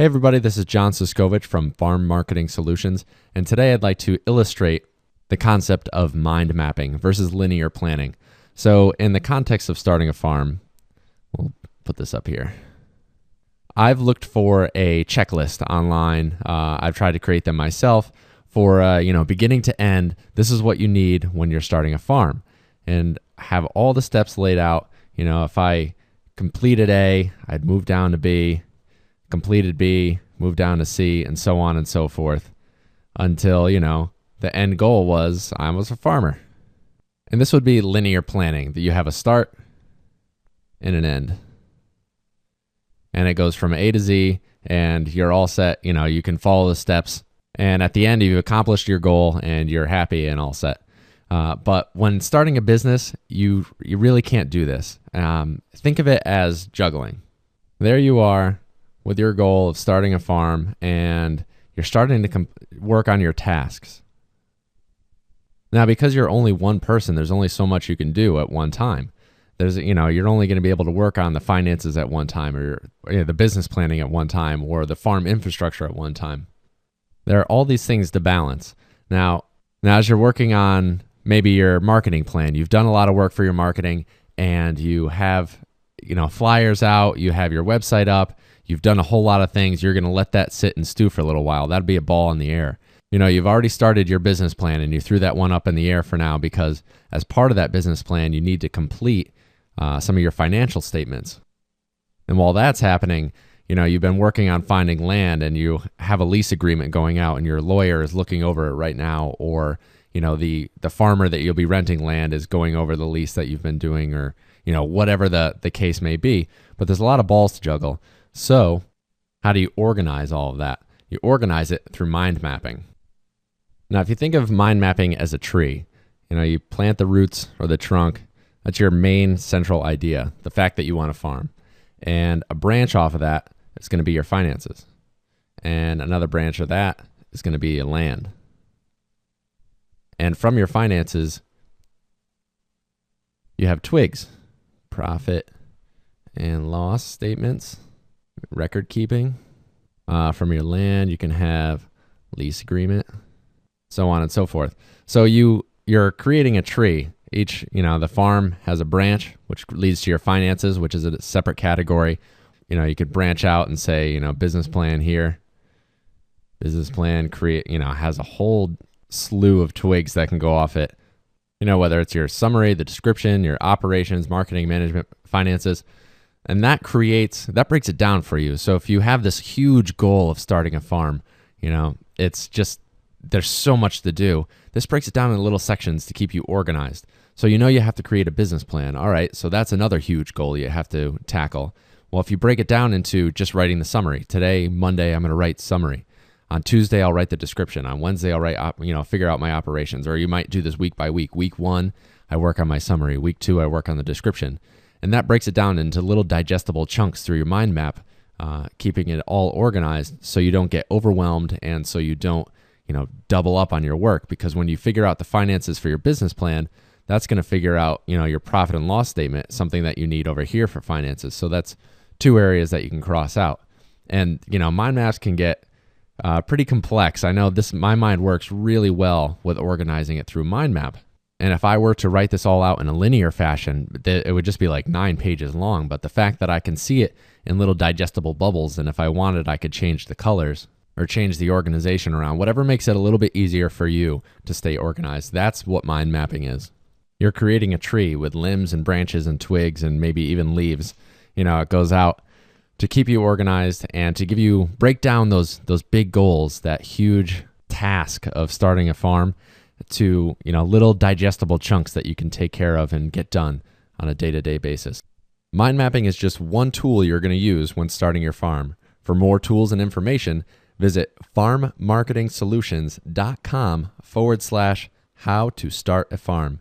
Hey everybody, this is John Siskovich from Farm Marketing Solutions, and today I'd like to illustrate the concept of mind mapping versus linear planning. So in the context of starting a farm, we'll put this up here. I've looked for a checklist online. I've tried to create them myself for, beginning to end. This is what you need when you're starting a farm, and have all the steps laid out. You know, if I completed A, I'd move down to B, completed B, move down to C, and so on and so forth until, the end goal was I was a farmer. And this would be linear planning, that you have a start and an end. And it goes from A to Z, and you're all set. You can follow the steps, and at the end, you've accomplished your goal, and you're happy and all set. But when starting a business, you really can't do this. Think of it as juggling. There you are with your goal of starting a farm, and you're starting to work on your tasks. Now, because you're only one person, there's only so much you can do at one time. You're only going to be able to work on the finances at one time, or the business planning at one time, or the farm infrastructure at one time. There are all these things to balance. Now as you're working on maybe your marketing plan, you've done a lot of work for your marketing, and you have, flyers out, you have your website up, you've done a whole lot of things. You're going to let that sit and stew for a little while. That'd be a ball in the air. You've already started your business plan, and you threw that one up in the air for now, because as part of that business plan, you need to complete some of your financial statements. And while that's happening, you've been working on finding land, and you have a lease agreement going out, and your lawyer is looking over it right now, or the farmer that you'll be renting land is going over the lease that you've been doing, or whatever the case may be. But there's a lot of balls to juggle. So how do you organize all of that? You organize it through mind mapping. Now, if you think of mind mapping as a tree, you plant the roots or the trunk. That's your main central idea, the fact that you want to farm. And a branch off of that is going to be your finances. And another branch of that is going to be your land. And from your finances, you have twigs, profit and loss statements, record keeping. From your land, you can have lease agreement, so on and so forth. So you're creating a tree. Each, the farm has a branch, which leads to your finances, which is a separate category. You could branch out and say, business plan here. Business plan has a whole slew of twigs that can go off it. Whether it's your summary, the description, your operations, marketing, management, finances. And that breaks it down for you. So if you have this huge goal of starting a farm, it's just, there's so much to do. This breaks it down into little sections to keep you organized. So you have to create a business plan. All right, so that's another huge goal you have to tackle. Well, if you break it down into just writing the summary, today, Monday, I'm going to write summary. On Tuesday, I'll write the description. On Wednesday, I'll write, figure out my operations. Or you might do this week by week. Week 1, I work on my summary. Week 2, I work on the description. And that breaks it down into little digestible chunks through your mind map, keeping it all organized so you don't get overwhelmed, and so you don't, double up on your work. Because when you figure out the finances for your business plan, that's going to figure out, your profit and loss statement, something that you need over here for finances. So that's 2 areas that you can cross out. And, mind maps can get pretty complex. I know my mind works really well with organizing it through mind map. And if I were to write this all out in a linear fashion, it would just be like 9 pages long. But the fact that I can see it in little digestible bubbles, and if I wanted, I could change the colors or change the organization around, whatever makes it a little bit easier for you to stay organized. That's what mind mapping is. You're creating a tree with limbs and branches and twigs and maybe even leaves. It goes out to keep you organized and to break down those big goals, that huge task of starting a farm, to little digestible chunks that you can take care of and get done on a day-to-day basis. Mind mapping is just one tool you're going to use when starting your farm. For more tools and information, visit farmmarketingsolutions.com/how to start a farm.